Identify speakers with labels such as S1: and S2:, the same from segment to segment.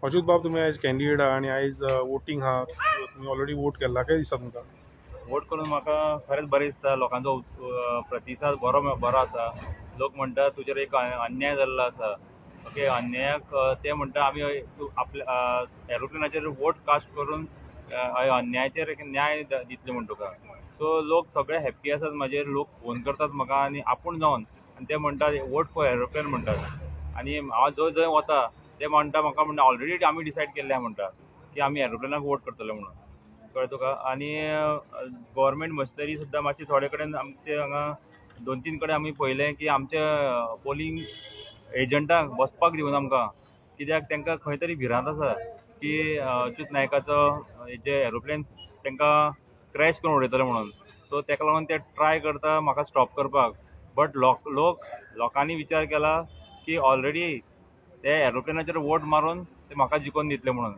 S1: अच्युत बाब, तुम्ही आयज कॅन्डिडेट आहा आणि आयज वोटींग आहा, तुम्ही ऑलरेडी वोट केला, काय दिसता तुमकां?
S2: वोट करून म्हाका खरेंच बरें दिसता. लोकांचो प्रतिसाद बरो आसा. लोक म्हणटा तुजेर एक अन्याय जाल्लो आसा. ओके, अन्यायाक ते म्हणटा आमी आपल्या एरोप्लेनाचेर वोट कास्ट करून अन्यायाचेर एक न्याय दितले म्हण तुका. सो लोक सगळे हॅप्पी आसात म्हाजेर. लोक फोन करतात म्हाका आनी आपूण जावन आनी ते म्हणटात वोट फॉर एरोप्लेन म्हणटात. आनी हांव जंय वता ते म्हणटा म्हाका म्हणटा ऑलरेडी आमी डिसायड केल्लें म्हणटा की आमी एरोप्लेनाक वोट करतले म्हणून. कळ्ळें तुका. आनी गव्हर्मेंट मशिनरी सुद्दां मातशी थोडे कडेन आमचे हांगा 2-3 कडेन आमी पळयलें की आमचे पोलिंग एजंटांक बसपाक दिवना आमकां. कित्याक तांकां खंय तरी भिरांत आसा की अच्युत नायकाचो जे एरोप्लेन तांकां क्रॅश करून उडयतले म्हणून. सो ताका लागून ते ट्राय करता म्हाका स्टॉप करपाक. बट लोकांनी विचार केला की ऑलरेडी ते एरोप्लेनाचेर वोट मारून ते म्हाका जिखोवन दितले म्हणून.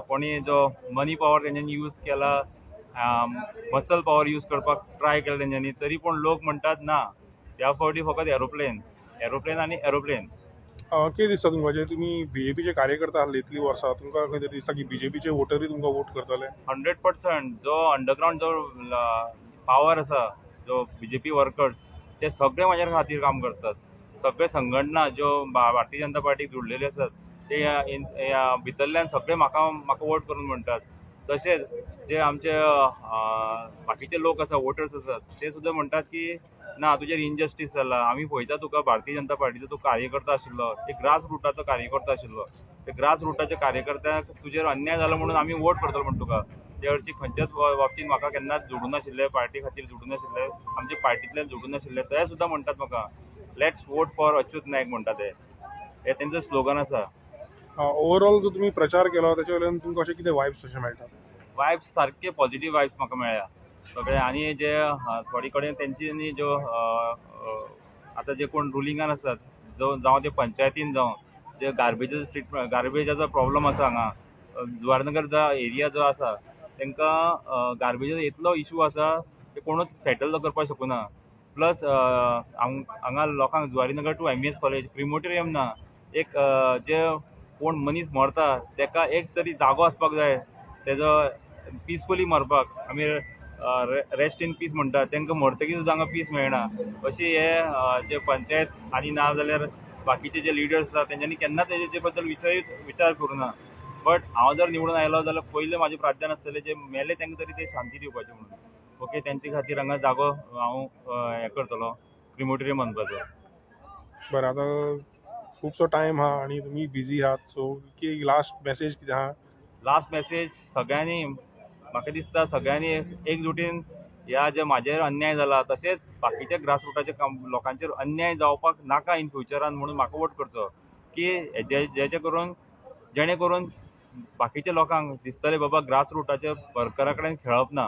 S2: कोणी जो मनी पॉवर तेंच्यांनी यूज केला, मसल पॉवर यूज करपाक ट्राय केला तेंच्यांनी, तरी पूण लोक म्हणटात ना, ह्या फावटी फकत एरोप्लेन आनी एरोप्लेन.
S1: कितें दिसता तुमकां, जे तुमी BJPचे कार्यकर्ता आसले इतलीं वर्सां, तुमकां खंय तरी दिसता की BJPचे वोटरूय तुमकां वोट करतले?
S2: 100% जो अंडरग्राउंड जो पॉवर आसा, जो BJP वर्कर्स, ते सगळे म्हाज्या खातीर काम करतात. सगळे संघटना ज्यो भारतीय जनता पार्टीक जोडलेले आसात ते ह्या भितरल्यान सगळे म्हाका वोट करून म्हणटात. तशेंच जे आमचे बाकीचे लोक आसा, वोटर्स आसात, ते सुद्दां म्हणटात की ना, तुजेर इनजस्टीस जाला. आमी पळयता तुका भारतीय जनता पार्टीचो तूं कार्यकर्ता आशिल्लो, एक ग्रास रुटाचो कार्यकर्ता आशिल्लो. ते ग्रास रुटाच्या कार्यकर्त्याक तुजेर अन्याय जालो म्हणून आमी वोट करतलो म्हण तुका. ते हरशी खंयच्याच बाबतींत म्हाका केन्नाच जोडूं नाशिल्ले, पार्टी खातीर जोडूं नाशिल्ले, आमच्या पार्टींतल्यान जोडूं नाशिल्ले. ते सुद्दां म्हणटात म्हाका लेट्स वोट फॉर अच्युत नायक म्हणटा ते. हे तेंचो स्लोगन आसा.
S1: ओवरऑल जो तुमी प्रचार केलो ताचे वयल्यान तुमकां अशें कितें वायब्स अशें मेळटा?
S2: वायब्स सारके पॉझिटिव्ह वायब्स म्हाका मेळ्ळ्या सगळे. आनी जे थोडे कडेन तेंच्यांनी ज्यो आतां जे कोण रुलिंगान आसात, जावं ते पंचायतीन जावं, जे गार्बेजाचो प्रॉब्लम आसा हांगा जुवारनगर जो एरिया जो आसा, तांकां गार्बेजाचो इतलो इशू आसा ते कोणूच सेटल करपाक शकूना. प्लस हांगा लोकांक जुवारीनगर टू MES कॉलेज क्रिमोटेरियम ना. एक जे कोण मनीस मरता ताका एक तरी जागो आसपाक जाय तेजो पिसफुली मरपाक. आमी रेस्ट इन पीस म्हणटा, तांकां मरतकीर सुद्दां हांगा पीस मेळना. अशी हे जे पंचायत आनी ना जाल्यार बाकीचे जे लिडर्स आसा तेंच्यांनी केन्नाच तेजे बद्दल विचार करूना. बट हांव जर निवडून आयलो जाल्यार पयलें म्हाजें प्रार्थना आसतलें जे मेले तांकां तरी ते शांती दिवपाची म्हणून. ओके, तेंचे खातीर हांगा जागो हांव हें करतलो, क्रिमोटेरियम बांदपाचो.
S1: बरें, आतां खुबसो टायम आहा आनी तुमी बिजी आहात, सो की लास्ट मेसेज कितें आहा?
S2: लास्ट मेसेज सगळ्यांनी, म्हाका दिसता सगळ्यांनी एकजुटीन ह्या जे म्हाजेर अन्याय जाला तशेंच बाकीच्या ग्रासरूटाच्या लोकांचेर अन्याय जावपाक नाका इन फ्युचरान म्हणून म्हाका वोट करचो. की जेणे करून बाकीच्या लोकांक दिसतलें बाबा ग्रासरूटाच्या वर्करा कडेन खेळप ना.